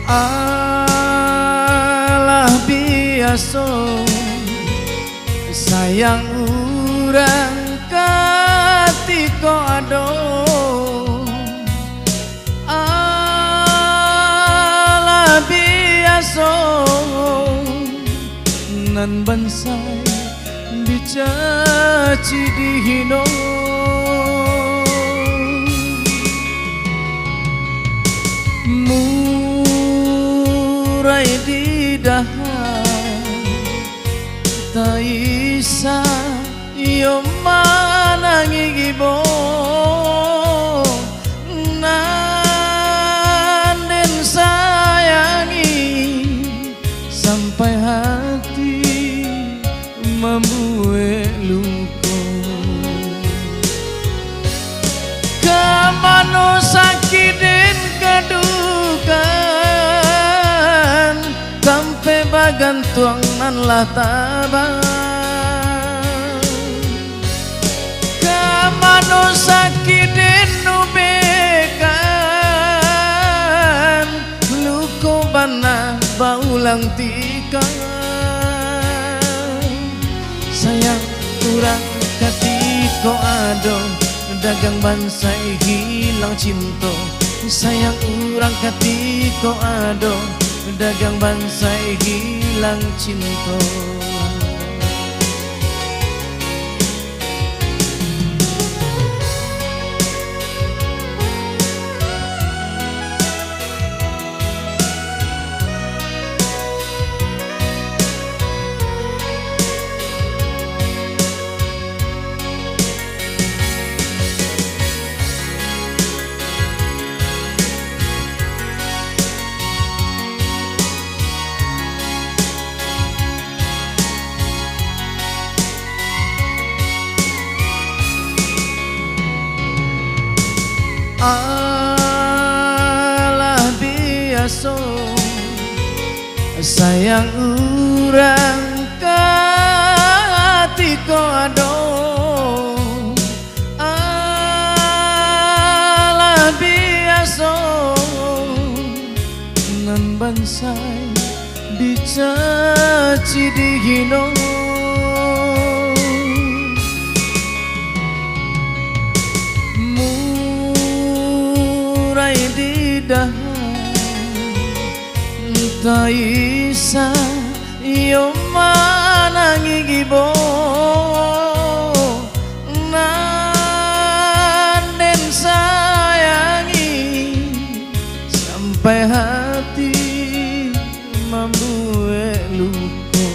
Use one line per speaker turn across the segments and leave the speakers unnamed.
Alah biasa sayang urang katika ado. Alah biasa nan bansai dicaci dihino. Murai di dahan tak isa yo manangi gibo. Nanden sayangi sampai hati membuat luka. Kemana sakit dan kedukan sampai bagantuang nan lah tabang. Kemana sakit dan nubekan luka bana baulang tikan. Sayang kurang katiko ado dagang bansai hilang cinta. Sayang kurang katiko ado dagang bansai hilang cinta. Alah biasa sayang urang katika ado. Alah biasa nan bansai dicaci dihino. Di dahan tak isa yo manangi gibo. Nanden sayangi sampai hati membuat luka.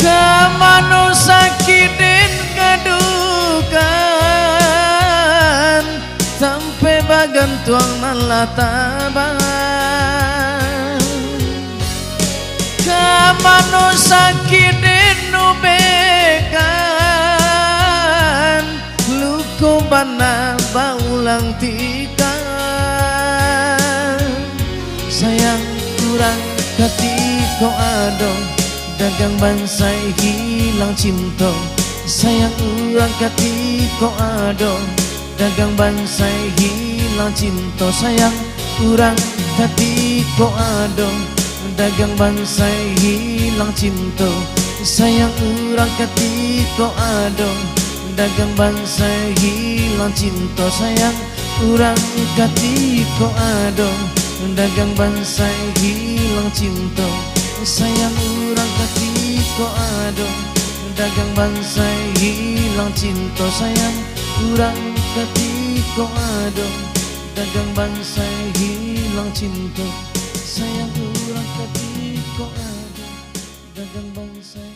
Kemana sakit dan kedukan sampai bagantuang nan lah tabang. Kemana sakit dan nubekan luka bana baulang tikan. Sayang kurang katiko ado dagang bansai hilang cinta. Sayang kurang katiko ado dagang bansai hilang cinta. Sayang kurang katiko ado dagang bansai hilang cinta. Sayang kurang katiko ado dagang bansai hilang cinta. Sayang kurang katiko ado dagang bansai hilang cinta. Sayang kurang katiko ado dagang bansai hilang cinta. Sayang kurang katiko ado dagang bansai hilang cinta. Sayang kurang katiko ado dagang bansai